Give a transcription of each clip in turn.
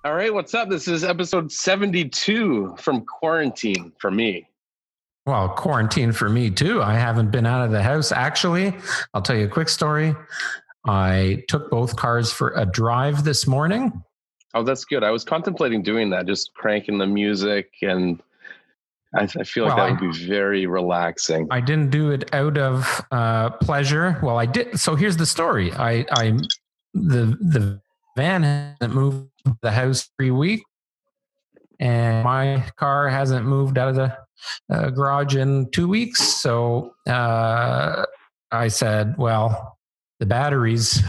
All right, what's up? This is episode 72 from quarantine for me. Well, quarantine for me too. I haven't been out of the house. Actually, I'll tell you a quick story. I took both cars for a drive this morning. Oh, that's good. I was contemplating doing that, just cranking the music, and I feel like that would be very relaxing. I didn't do it out of pleasure. Well, I did. So here's the story. The van hasn't moved the house 3 weeks, and my car hasn't moved out of the garage in 2 weeks. So I said, well, the batteries.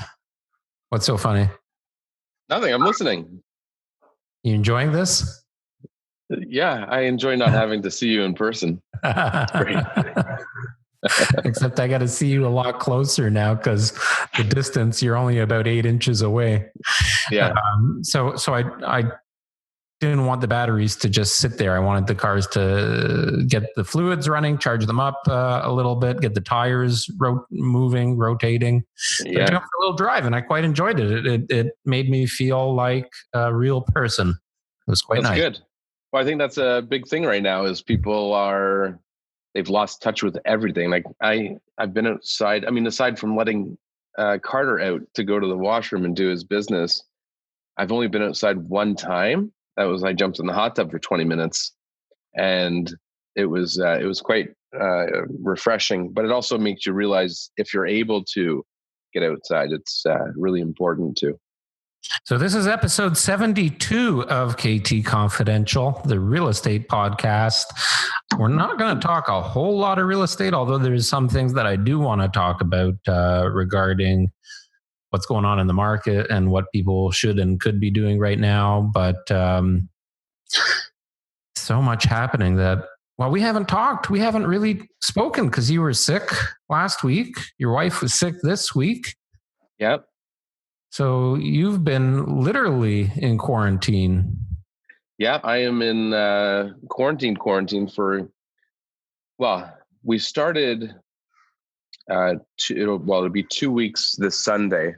What's so funny? Nothing. I'm listening. You enjoying this? Yeah, I enjoy not having to see you in person. It's great. Except I got to see you a lot closer now because the distance, you're only about 8 inches away. Yeah. So I didn't want the batteries to just sit there. I wanted the cars to get the fluids running, charge them up a little bit, get the tires moving, rotating. Yeah. I took a little drive and I quite enjoyed it. It made me feel like a real person. It was quite nice. That's good. Well, I think that's a big thing right now is they've lost touch with everything. Like I've been outside. I mean, aside from letting Carter out to go to the washroom and do his business, I've only been outside one time. That was I jumped in the hot tub for 20 minutes, and it was quite refreshing. But it also makes you realize if you're able to get outside, it's really important too. So this is episode 72 of KT Confidential, the real estate podcast. We're not going to talk a whole lot of real estate, although there's some things that I do want to talk about regarding what's going on in the market and what people should and could be doing right now. But so much happening that, well, we haven't talked. We haven't really spoken because you were sick last week. Your wife was sick this week. Yep. So you've been literally in quarantine. Yeah, I am in quarantine for, well, we started, it'll be 2 weeks this Sunday.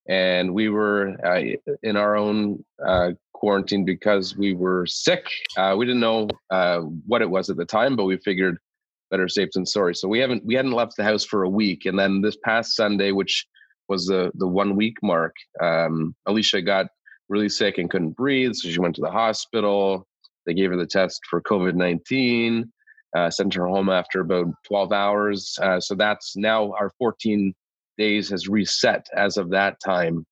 And we were in our own quarantine because we were sick. We didn't know what it was at the time, but we figured better safe than sorry. So we hadn't left the house for a week. And then this past Sunday, which was the 1 week mark, Alicia got really sick and couldn't breathe. So she went to the hospital. They gave her the test for COVID-19, sent her home after about 12 hours. So that's now our 14 days has reset as of that time,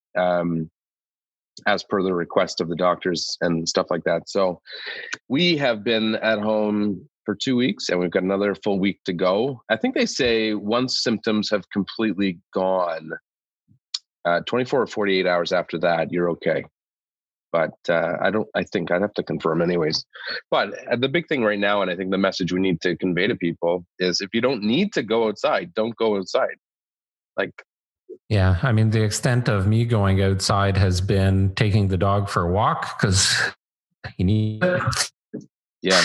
as per the request of the doctors and stuff like that. So we have been at home for 2 weeks and we've got another full week to go. I think they say once symptoms have completely gone, 24 or 48 hours after that, you're okay. But I think I'd have to confirm anyways. But the big thing right now, and I think the message we need to convey to people is if you don't need to go outside, don't go outside. Yeah, I mean, the extent of me going outside has been taking the dog for a walk because he needs it. Yeah.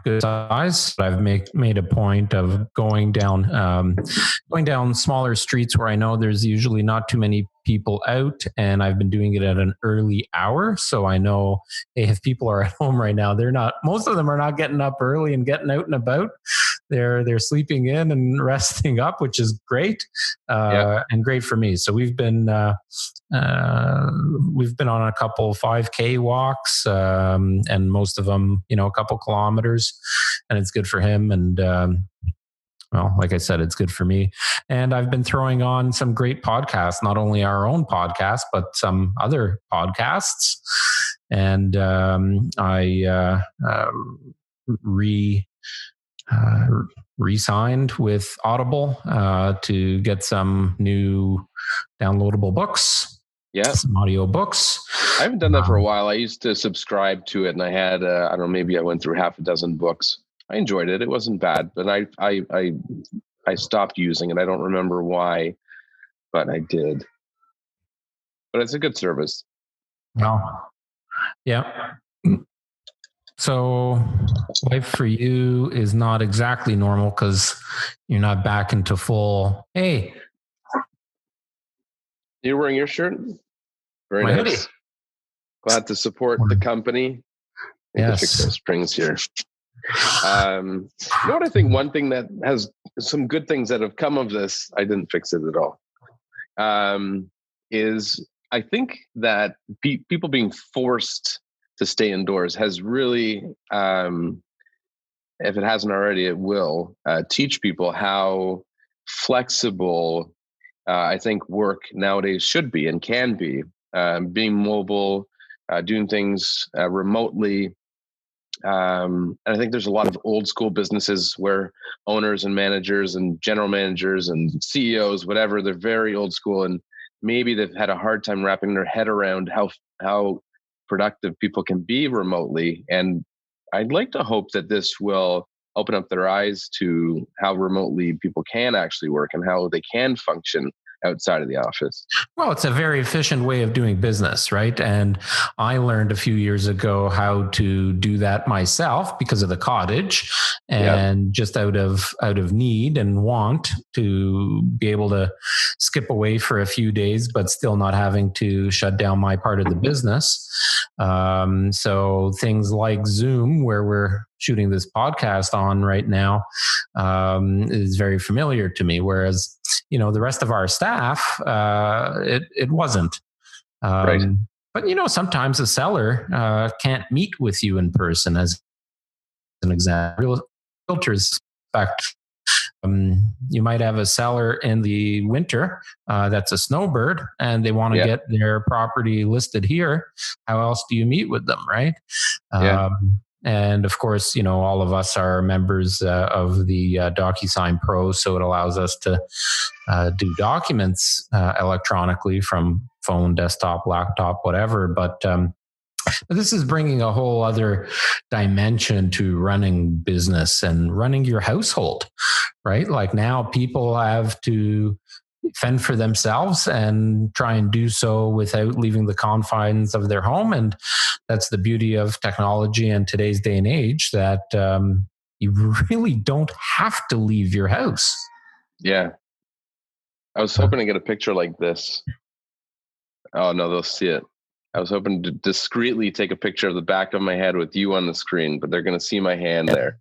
Good size. I've made a point of going down smaller streets where I know there's usually not too many people out, and I've been doing it at an early hour. So I know, hey, if people are at home right now, most of them are not getting up early and getting out and about. They're sleeping in and resting up, which is great, and great for me. So we've been on a couple 5K walks, and most of them, a couple kilometers, and it's good for him. And well, like I said, it's good for me. And I've been throwing on some great podcasts, not only our own podcast, but some other podcasts. And I re-signed with Audible to get some new downloadable books. Yeah. Some audio books. I haven't done that for a while. I used to subscribe to it and I had, I don't know, maybe I went through half a dozen books. I enjoyed it. It wasn't bad, but I stopped using it. I don't remember why, but I did. But it's a good service. Well, yeah. So life for you is not exactly normal because you're not back into full, hey. You're wearing your shirt? Very nice. Hoodie. Glad to support the company. Yes. To fix our springs here. You know what I think? One thing that has some good things that have come of this, I didn't fix it at all, is I think that people being forced to stay indoors has really, if it hasn't already, it will teach people how flexible I think work nowadays should be and can be. Being mobile, doing things remotely. And I think there's a lot of old school businesses where owners and managers and general managers and CEOs, whatever, they're very old school, and maybe they've had a hard time wrapping their head around how productive people can be remotely. And I'd like to hope that this will open up their eyes to how remotely people can actually work and how they can function outside of the office. Well, it's a very efficient way of doing business, right? And I learned a few years ago how to do that myself because of the cottage, and just out of need and want to be able to skip away for a few days, but still not having to shut down my part of the business. So things like Zoom, where we're shooting this podcast on right now, is very familiar to me. Whereas, the rest of our staff, it wasn't. Right. But, sometimes a seller can't meet with you in person, as an example. Realtors, in fact, you might have a seller in the winter that's a snowbird, and they want to get their property listed here. How else do you meet with them, right? And of course, all of us are members of the DocuSign Pro, so it allows us to do documents electronically from phone, desktop, laptop, whatever. But this is bringing a whole other dimension to running business and running your household, right? Like now people have to fend for themselves and try and do so without leaving the confines of their home. And that's the beauty of technology in today's day and age, that you really don't have to leave your house. Yeah. I was hoping to get a picture like this. Oh, no, they'll see it. I was hoping to discreetly take a picture of the back of my head with you on the screen, but they're going to see my hand there.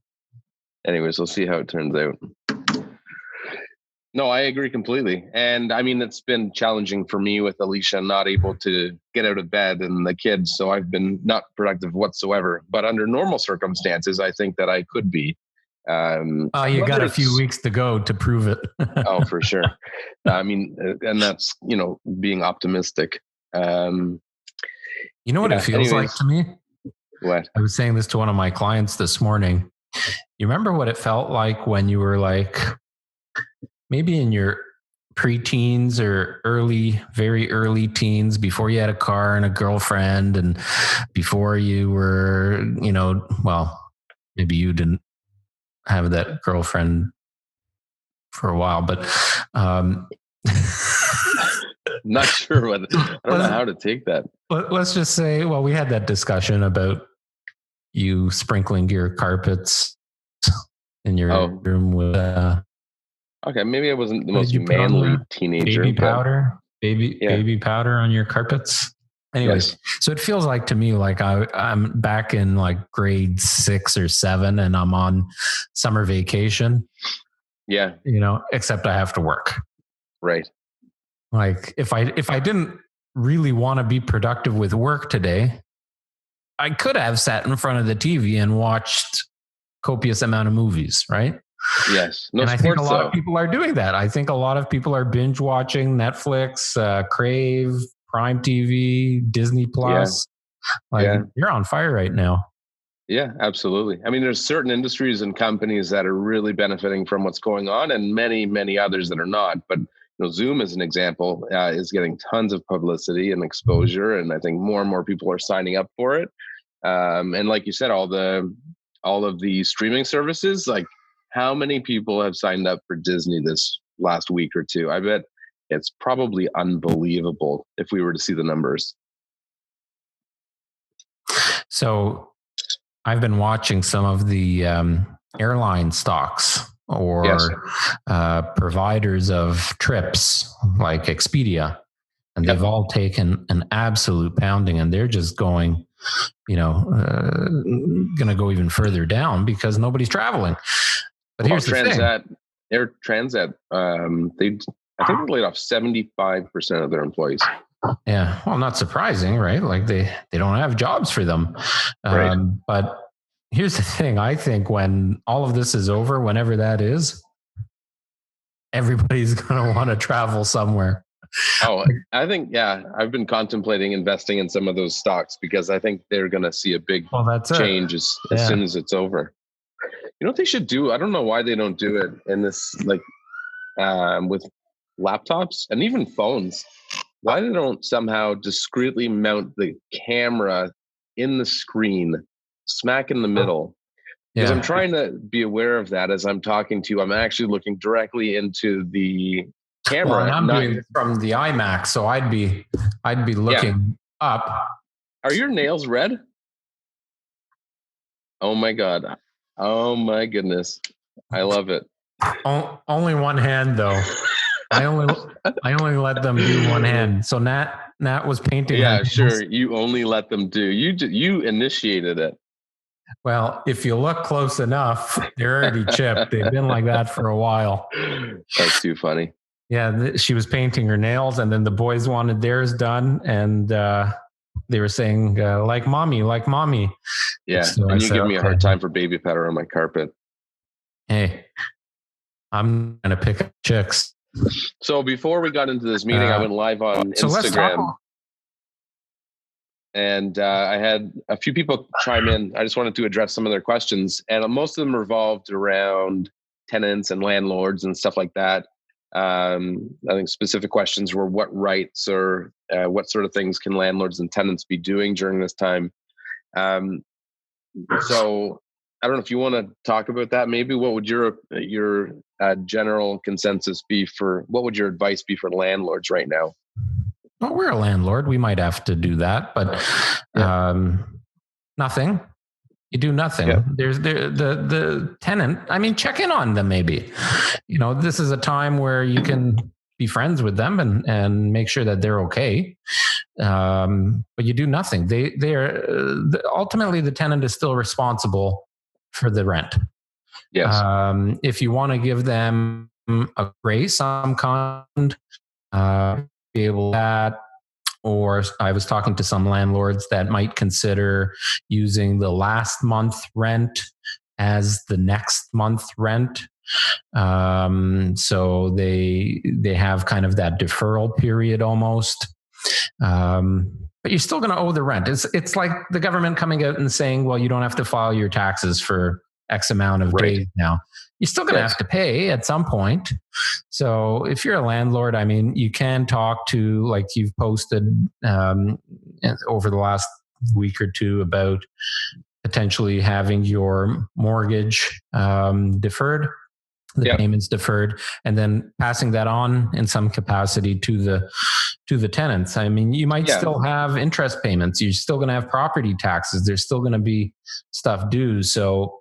Anyways, we'll see how it turns out. No, I agree completely. And I mean, it's been challenging for me with Alicia not able to get out of bed and the kids. So I've been not productive whatsoever. But under normal circumstances, I think that I could be. You got a few weeks to go to prove it. Oh, for sure. I mean, and that's, being optimistic. You know what it feels like to me? What? I was saying this to one of my clients this morning. You remember what it felt like when you were like, maybe in your pre-teens or very early teens, before you had a car and a girlfriend, and before you were, well, maybe you didn't have that girlfriend for a while, but not sure what, I don't know how to take that. Let's just say, well, we had that discussion about you sprinkling your carpets in your room with okay, maybe I wasn't the most manly teenager. Baby powder, baby powder on your carpets. Anyways, So it feels like to me like I'm back in like grade 6 or 7, and I'm on summer vacation. Yeah, except I have to work. Right. Like if I didn't really want to be productive with work today, I could have sat in front of the TV and watched copious amount of movies, right? Yes. And I think a lot of people are doing that. I think a lot of people are binge watching Netflix, Crave, Prime TV, Disney Plus. You're on fire right now. Yeah, absolutely. I mean, there's certain industries and companies that are really benefiting from what's going on, and many, many others that are not. But Zoom, as an example, is getting tons of publicity and exposure, and I think more and more people are signing up for it. And like you said, all of the streaming services, like how many people have signed up for Disney this last week or two? I bet it's probably unbelievable if we were to see the numbers. So I've been watching some of the airline stocks or providers of trips like Expedia. and they've all taken an absolute pounding, and they're just going, going to go even further down because nobody's traveling. But here's the thing. Air Transat, I think they laid off 75% of their employees. Yeah, well, not surprising, right? Like they don't have jobs for them. Right. But here's the thing. I think when all of this is over, whenever that is, everybody's going to want to travel somewhere. Oh, I think, yeah, I've been contemplating investing in some of those stocks because I think they're going to see a big change as soon as it's over. You know what they should do? I don't know why they don't do it in this, like with laptops and even phones. Why they don't somehow discreetly mount the camera in the screen, smack in the middle. Because I'm trying to be aware of that as I'm talking to you. I'm actually looking directly into the camera. Well, and I'm doing this from the iMac, so I'd be looking up. Are your nails red? Oh my God. Oh my goodness. I love it. Only one hand though. I only let them do one hand. So Nat was painting. Yeah, sure. You only let them do. You initiated it. Well, if you look close enough, they're already chipped. They've been like that for a while. That's too funny. Yeah, she was painting her nails, and then the boys wanted theirs done, and they were saying, like mommy, like mommy. Yeah, so and you give me a hard time for baby powder on my carpet. Hey, I'm going to pick up chicks. So before we got into this meeting, I went live on Instagram. And I had a few people chime in. I just wanted to address some of their questions. And most of them revolved around tenants and landlords and stuff like that. I think specific questions were what rights or what sort of things can landlords and tenants be doing during this time. So I don't know if you want to talk about that. Maybe what would your general consensus be for, what would your advice be for landlords right now? Well, we're a landlord. We might have to do that, but nothing. You do nothing. Yeah. There's the tenant. I mean, check in on them. Maybe, this is a time where you can be friends with them and make sure that they're okay. But you do nothing. They are ultimately the tenant is still responsible for the rent. Yes. If you want to give them a grace some kind, be able to that, or I was talking to some landlords that might consider using the last month rent as the next month rent. So they have kind of that deferral period almost. But you're still going to owe the rent. It's like the government coming out and saying, well, you don't have to file your taxes for X amount of days now. You're still going to have to pay at some point. So if you're a landlord, I mean, you can talk to, like you've posted over the last week or two about potentially having your mortgage deferred, the payments deferred, and then passing that on in some capacity to the tenants. I mean, you might still have interest payments. You're still going to have property taxes. There's still going to be stuff due. So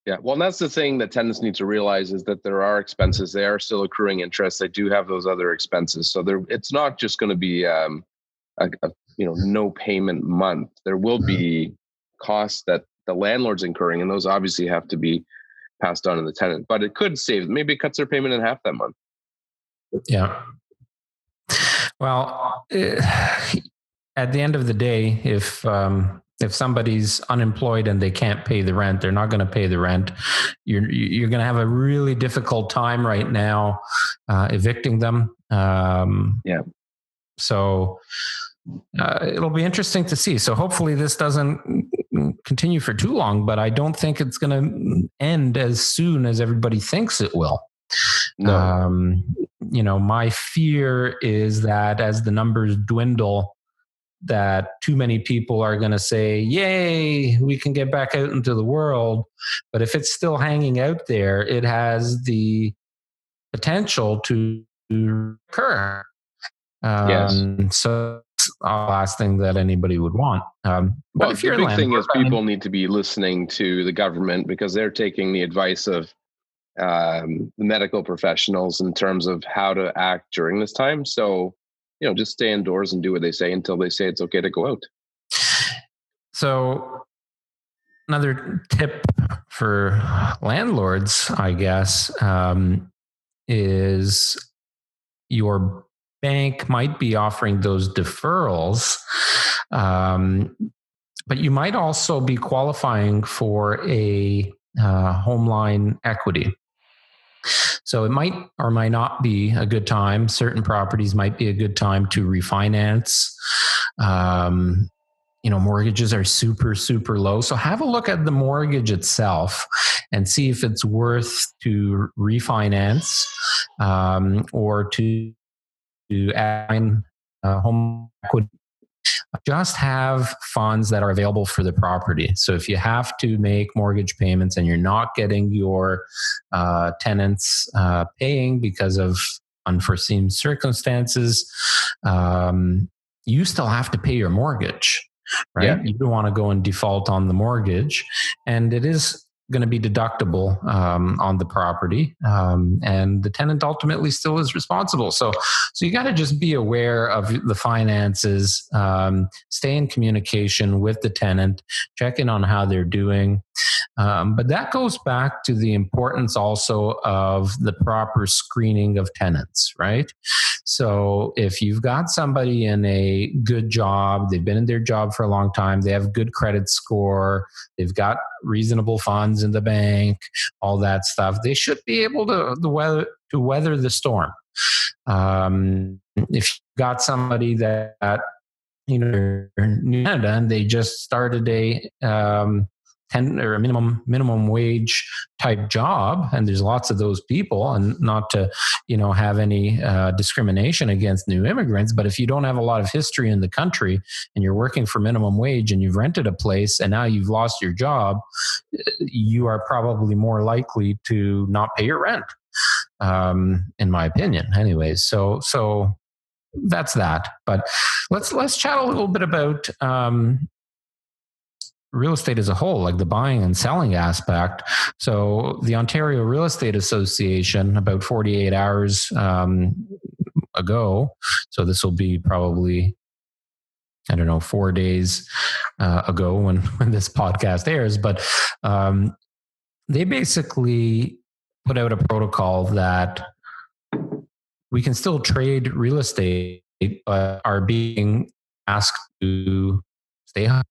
yeah, well, and that's the thing that tenants need to realize is that there are expenses. They are still accruing interest. They do have those other expenses. So it's not just going to be a no payment month. There will be costs that the landlord's incurring, and those obviously have to be passed on to the tenant. But it could save. Maybe it cuts their payment in half that month. Yeah. Well, at the end of the day, if somebody's unemployed and they can't pay the rent, they're not going to pay the rent. You're going to have a really difficult time right now evicting them. So it'll be interesting to see. So hopefully this doesn't continue for too long, but I don't think it's going to end as soon as everybody thinks it will. No. My fear is that as the numbers dwindle, that too many people are going to say, yay, we can get back out into the world. But if it's still hanging out there, it has the potential to occur. So it's the last thing that anybody would want. But if you're the big thing is people need to be listening to the government because they're taking the advice of the medical professionals in terms of how to act during this time. So just stay indoors and do what they say until they say it's okay to go out. So another tip for landlords, I guess, is your bank might be offering those deferrals, but you might also be qualifying for a home line equity. So it might or might not be a good time. Certain properties might be a good time to refinance. Mortgages are super, super low. So have a look at the mortgage itself and see if it's worth to refinance or to add home equity. Just have funds that are available for the property. So if you have to make mortgage payments and you're not getting your tenants paying because of unforeseen circumstances, you still have to pay your mortgage, right? Yeah. You don't want to go and default on the mortgage, and it is going to be deductible on the property, and the tenant ultimately still is responsible. So you got to just be aware of the finances, stay in communication with the tenant, check in on how they're doing. But that goes back to the importance also of the proper screening of tenants, right? So if you've got somebody in a good job, they've been in their job for a long time, they have good credit score, they've got reasonable funds in the bank, all that stuff, they should be able to weather the storm. If you've got somebody that New Canada and they just started a or a minimum wage type job, and there's lots of those people, and not to have any discrimination against new immigrants, but if you don't have a lot of history in the country and you're working for minimum wage and you've rented a place and now you've lost your job, you are probably more likely to not pay your rent, in my opinion anyways. So that's that. But let's chat a little bit about real estate as a whole, like the buying and selling aspect. So the Ontario Real Estate Association, about 48 hours ago, so this will be probably, 4 days ago when this podcast airs, but they basically put out a protocol that we can still trade real estate, but are being asked to stay home.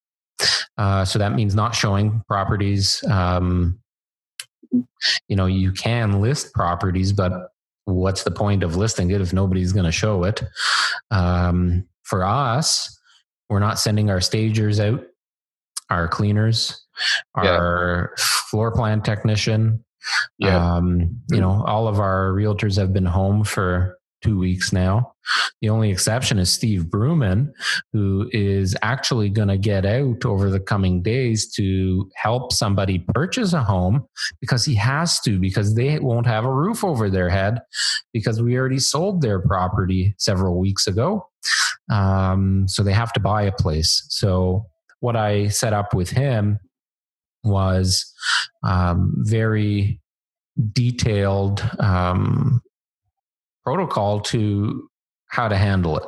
So that means not showing properties. You can list properties, but what's the point of listing it if nobody's going to show it? For us, we're not sending our stagers out, our cleaners, our floor plan technician. All of our realtors have been home for 2 weeks now. The only exception is Steve Bruman, who is actually going to get out over the coming days to help somebody purchase a home because he has to, because they won't have a roof over their head because we already sold their property several weeks ago. So they have to buy a place. So what I set up with him was very detailed protocol to how to handle it.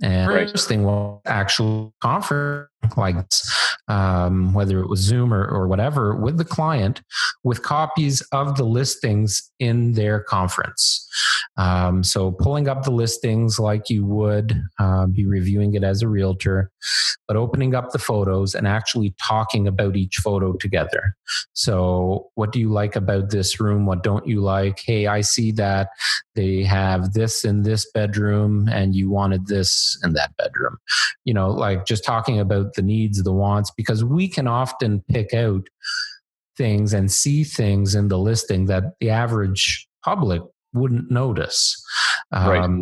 And first thing was actual conference, like whether it was Zoom or whatever, with the client, with copies of the listings in their conference. So pulling up the listings like you would be reviewing it as a realtor, but opening up the photos and actually talking about each photo together. So what do you like about this room? What don't you like? Hey, I see that they have this in this bedroom and you wanted this in that bedroom. Like just talking about the needs, the wants, because we can often pick out things and see things in the listing that the average public wouldn't notice.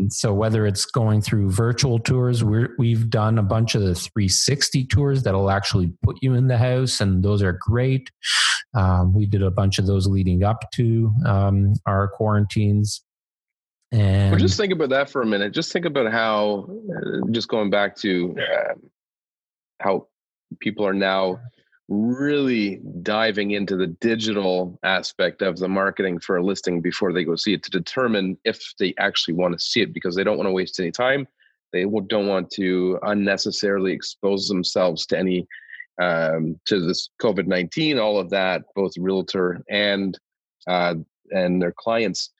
So whether it's going through virtual tours, we've done a bunch of the 360 tours that'll actually put you in the house, and those are great. We did a bunch of those leading up to our quarantines. And well, just think about that for a minute. Just think about how, just going back to how people are now really diving into the digital aspect of the marketing for a listing before they go see it to determine if they actually want to see it, because they don't want to waste any time. They don't want to unnecessarily expose themselves to any to this COVID-19, all of that, both realtor and their clients.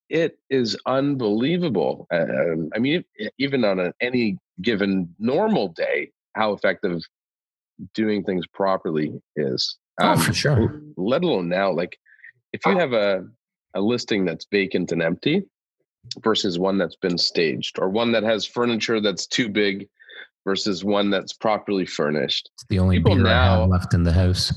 It is unbelievable. I mean, even on any given normal day, how effective doing things properly is. Oh, for sure. Let alone now, like if you have a listing that's vacant and empty versus one that's been staged, or one that has furniture that's too big versus one that's properly furnished. It's the only beer I have left in the house.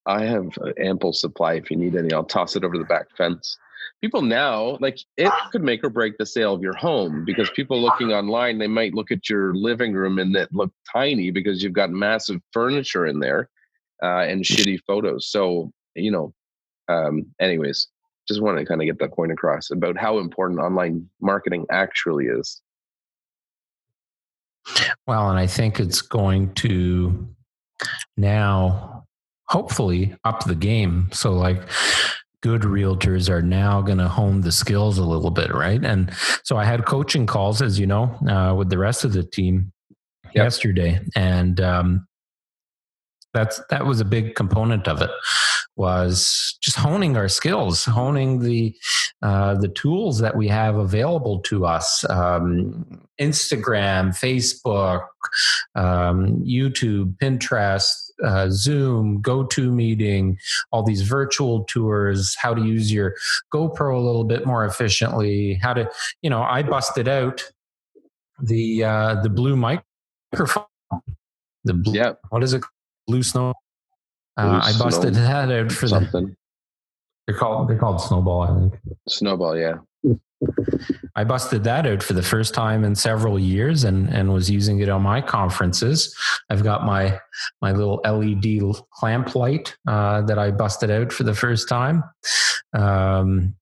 I have ample supply. If you need any, I'll toss it over the back fence. People now, like, it could make or break the sale of your home, because people looking online, they might look at your living room and it look tiny because you've got massive furniture in there and shitty photos. So, anyways, just want to kind of get that point across about how important online marketing actually is. Well, and I think it's going to now hopefully up the game. So like good realtors are now going to hone the skills a little bit, right? And so I had coaching calls, as you know, with the rest of the team yesterday. And that was a big component of it, was just honing our skills, honing the tools that we have available to us. Instagram, Facebook, YouTube, Pinterest, Zoom, GoToMeeting, all these virtual tours, how to use your GoPro a little bit more efficiently, how to, I busted out the blue microphone, what is it? Blue Snow. I busted that out for something. They're called Snowball, I think. Snowball, yeah. I busted that out for the first time in several years and was using it on my conferences. I've got my little LED clamp light that I busted out for the first time. I'm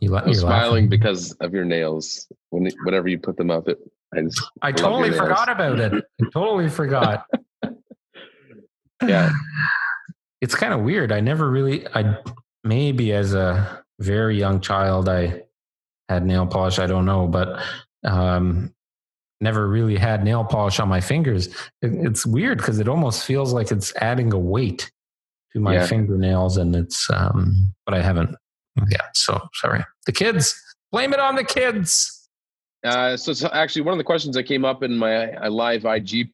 smiling laughing because of your nails. Whenever you put them up, I totally forgot about it. I totally forgot. Yeah. It's kind of weird. Maybe as a very young child, I had nail polish. I don't know, but never really had nail polish on my fingers. It's weird because it almost feels like it's adding a weight to my fingernails, and it's, but I haven't. Yeah. So sorry. The kids, blame it on the kids. So actually one of the questions that came up in my live IG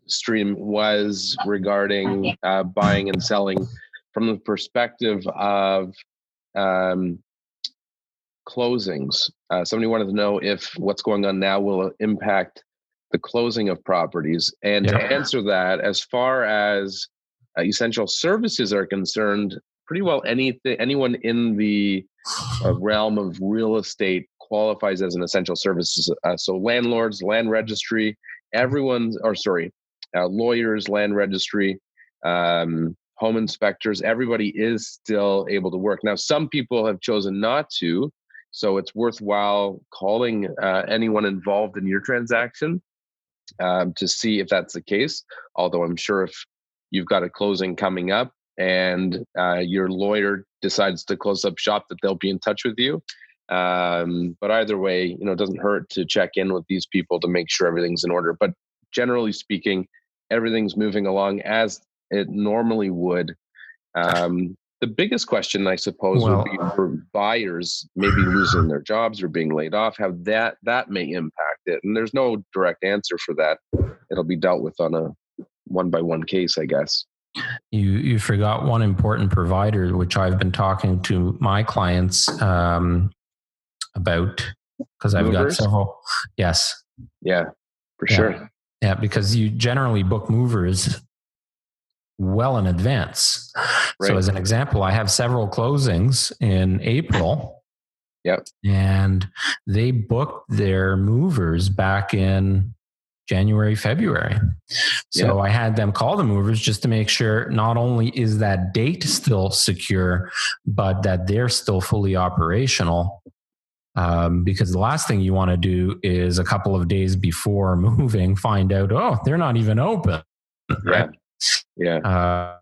stream was regarding buying and selling from the perspective of closings. Somebody wanted to know if what's going on now will impact the closing of properties. And to answer that, as far as essential services are concerned, pretty well anyone in the realm of real estate qualifies as an essential services. So landlords, land registry, lawyers, land registry, home inspectors, everybody is still able to work. Now, some people have chosen not to, so it's worthwhile calling anyone involved in your transaction to see if that's the case. Although I'm sure if you've got a closing coming up and your lawyer decides to close up shop, that they'll be in touch with you. But either way, it doesn't hurt to check in with these people to make sure everything's in order. But generally speaking, everything's moving along as it normally would. The biggest question, I suppose, would be for buyers maybe losing their jobs or being laid off, how that may impact it. And there's no direct answer for that. It'll be dealt with on a one-by-one case, I guess. You forgot one important provider, which I've been talking to my clients about, because I've got several. Yes. Yeah, for sure. Yeah, because you generally book movers well in advance. Right. So as an example, I have several closings in April. Yep. And they booked their movers back in January, February. So I had them call the movers just to make sure not only is that date still secure, but that they're still fully operational. Because the last thing you want to do is a couple of days before moving, find out, they're not even open. Right. Yeah.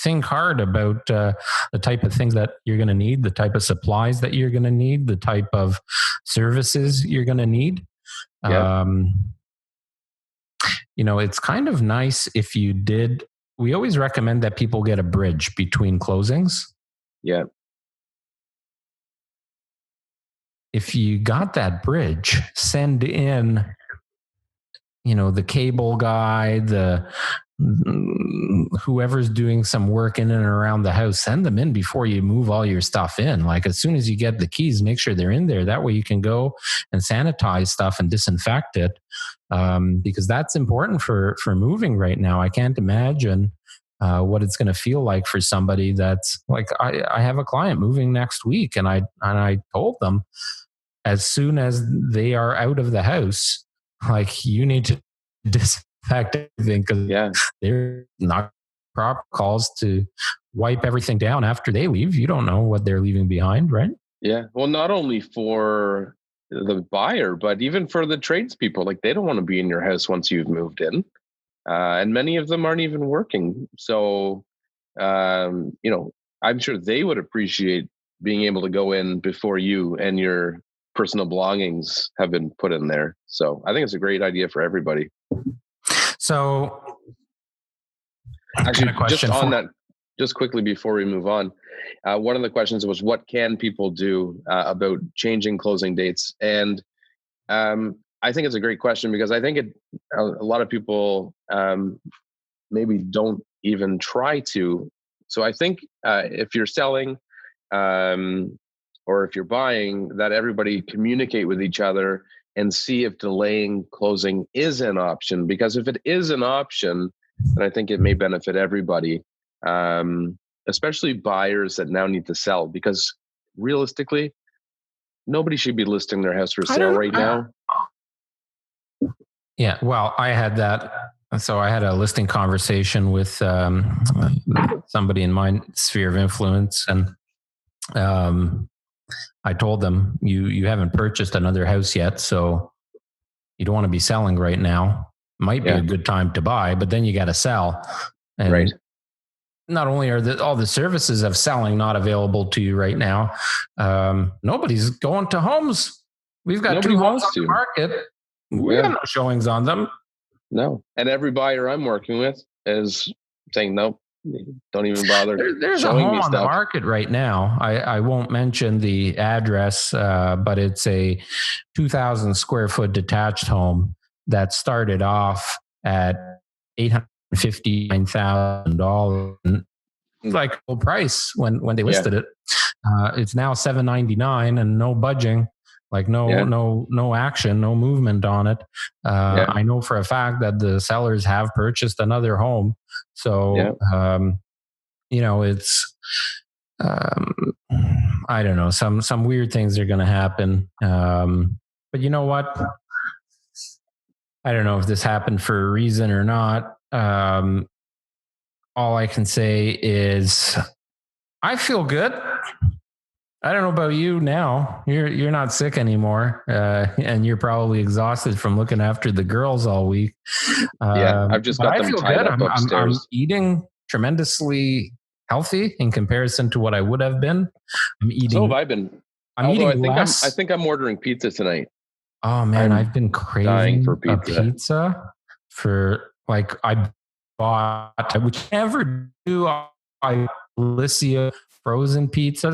Think hard about the type of things that you're going to need, the type of supplies that you're going to need, the type of services you're going to need. Yeah. It's kind of nice if you did. We always recommend that people get a bridge between closings. Yeah. If you got that bridge, send in, the cable guy, whoever's doing some work in and around the house, send them in before you move all your stuff in. Like as soon as you get the keys, make sure they're in there. That way you can go and sanitize stuff and disinfect it. Because that's important for moving right now. I can't imagine what it's going to feel like for somebody that's like, I have a client moving next week, and I told them as soon as they are out of the house, like you need to disinfect everything because they're not proper calls to wipe everything down after they leave. You don't know what they're leaving behind, right? Yeah. Well, not only for the buyer, but even for the tradespeople. Like they don't want to be in your house once you've moved in. And many of them aren't even working. So, I'm sure they would appreciate being able to go in before you and your personal belongings have been put in there. So I think it's a great idea for everybody. So actually, just on that, just quickly before we move on, one of the questions was, what can people do about changing closing dates? And I think it's a great question, because I think a lot of people maybe don't even try to. So I think if you're selling or if you're buying, that everybody communicate with each other and see if delaying closing is an option. Because if it is an option, then I think it may benefit everybody, especially buyers that now need to sell. Because realistically, nobody should be listing their house for sale right now. Yeah, well, I had that. So I had a listing conversation with somebody in my sphere of influence, and I told them, you haven't purchased another house yet, so you don't want to be selling right now. Might be a good time to buy, but then you got to sell. And right. Not only are all the services of selling not available to you right now, nobody's going to homes. We've got Nobody 2 homes on to. the market. We got no showings on them. No. And every buyer I'm working with is saying, nope, don't even bother. There's a home on the market right now. I won't mention the address, but it's a 2,000 square foot detached home that started off at $859,000, like full price when they listed it. It's now $799 and no budging. Like no action, no movement on it. I know for a fact that the sellers have purchased another home. So, it's, I don't know, some weird things are going to happen. But you know what? I don't know if this happened for a reason or not. All I can say is I feel good. I don't know about you now. You're not sick anymore, and you're probably exhausted from looking after the girls all week. I've just got them tied up upstairs. I'm eating tremendously healthy in comparison to what I would have been. I'm eating. So have I been. I'm eating less. I think I'm ordering pizza tonight. Oh man, I've been craving for pizza for like I bought whichever do I Alicia frozen pizza.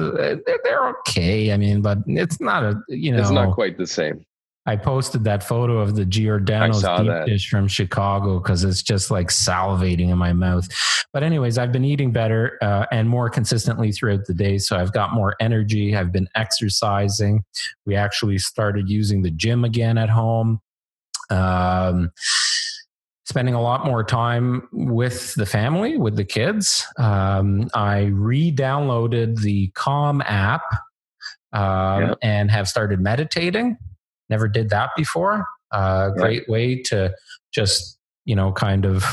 They're okay. I mean, but it's not it's not quite the same. I posted that photo of the Giordano's deep dish from Chicago because it's just like salivating in my mouth. But anyways, I've been eating better and more consistently throughout the day. So I've got more energy. I've been exercising. We actually started using the gym again at home. Spending a lot more time with the family, with the kids. I re-downloaded the Calm app and have started meditating. Never did that before. Great way to just, kind of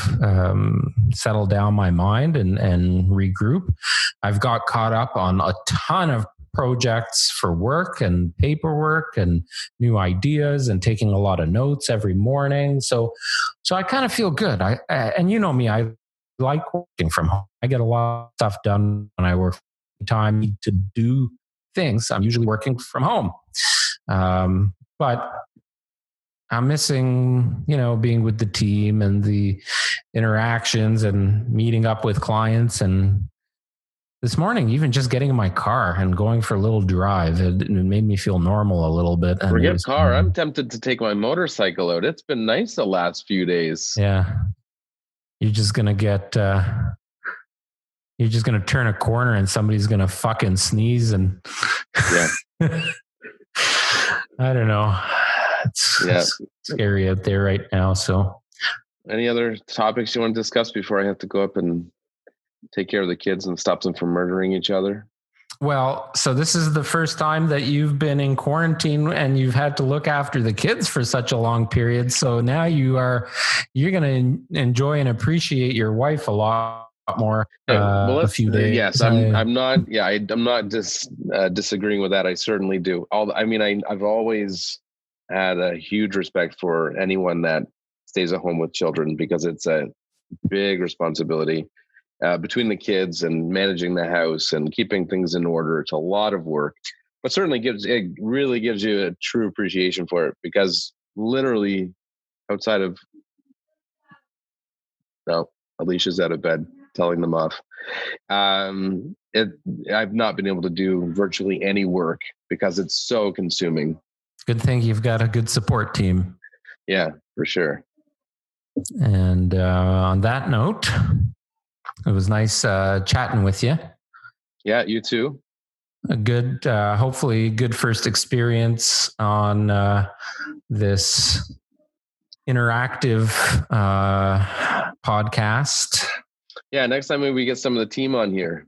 settle down my mind and regroup. I've got caught up on a ton of projects for work and paperwork and new ideas and taking a lot of notes every morning. So So I kind of feel good. And you know me, I like working from home. I get a lot of stuff done when I work time to do things. I'm usually working from home. But I'm missing, being with the team and the interactions and meeting up with clients. And this morning, even just getting in my car and going for a little drive, it made me feel normal a little bit. And forget car. I'm tempted to take my motorcycle out. It's been nice the last few days. Yeah. You're just going to turn a corner and somebody's going to fucking sneeze. And yeah, I don't know. It's scary out there right now. So any other topics you want to discuss before I have to go up and take care of the kids and stop them from murdering each other? Well, so this is the first time that you've been in quarantine and you've had to look after the kids for such a long period. So now you're going to enjoy and appreciate your wife a lot more. A few days. Yes, I'm not disagreeing with that. I certainly do. I've always had a huge respect for anyone that stays at home with children, because it's a big responsibility. Between the kids and managing the house and keeping things in order, it's a lot of work, but certainly really gives you a true appreciation for it, because literally outside of, Alicia's out of bed telling them off. I've not been able to do virtually any work because it's so consuming. Good thing you've got a good support team. Yeah, for sure. And on that note, it was nice chatting with you. Yeah, you too. A good, hopefully good first experience on this interactive podcast. Yeah, next time maybe we get some of the team on here.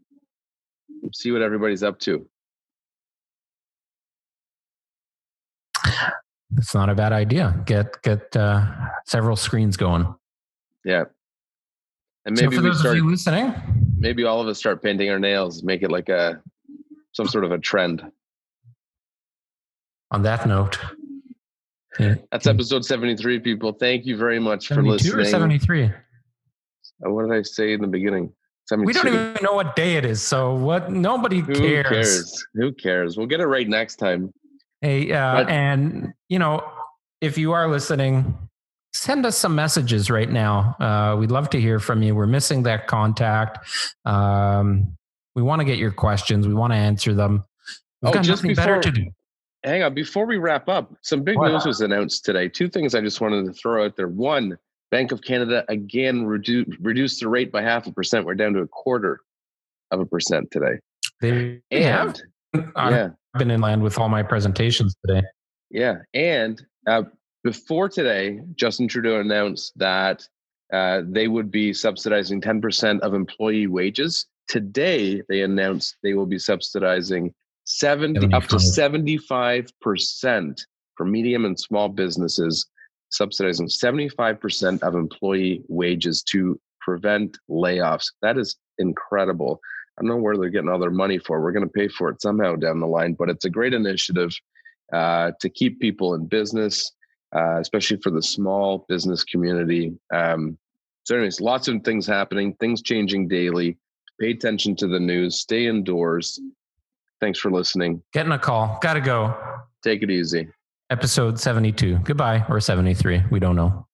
See what everybody's up to. It's not a bad idea. Get several screens going. Yeah. And maybe so for those of you listening, maybe all of us start painting our nails, make it like some sort of a trend. On that note, that's episode 73, people. Thank you very much for listening. 72 or 73? What did I say in the beginning? 72. We don't even know what day it is, so what? Nobody cares. Who cares? We'll get it right next time. Hey, and if you are listening, send us some messages right now. We'd love to hear from you. We're missing that contact. We want to get your questions. We want to answer them. We've got nothing better to do. Hang on. Before we wrap up, some big news was announced today. Two things I just wanted to throw out there. One, Bank of Canada again reduced the rate by 0.5%. We're down to 0.25% today. I've been in line with all my presentations today. Yeah. And before today, Justin Trudeau announced that they would be subsidizing 10% of employee wages. Today, they announced they will be subsidizing up to 75% for medium and small businesses, subsidizing 75% of employee wages to prevent layoffs. That is incredible. I don't know where they're getting all their money for. We're going to pay for it somehow down the line, but it's a great initiative to keep people in business, especially for the small business community. So anyways, lots of things happening, things changing daily. Pay attention to the news. Stay indoors. Thanks for listening. Getting a call. Got to go. Take it easy. Episode 72. Goodbye. Or 73. We don't know.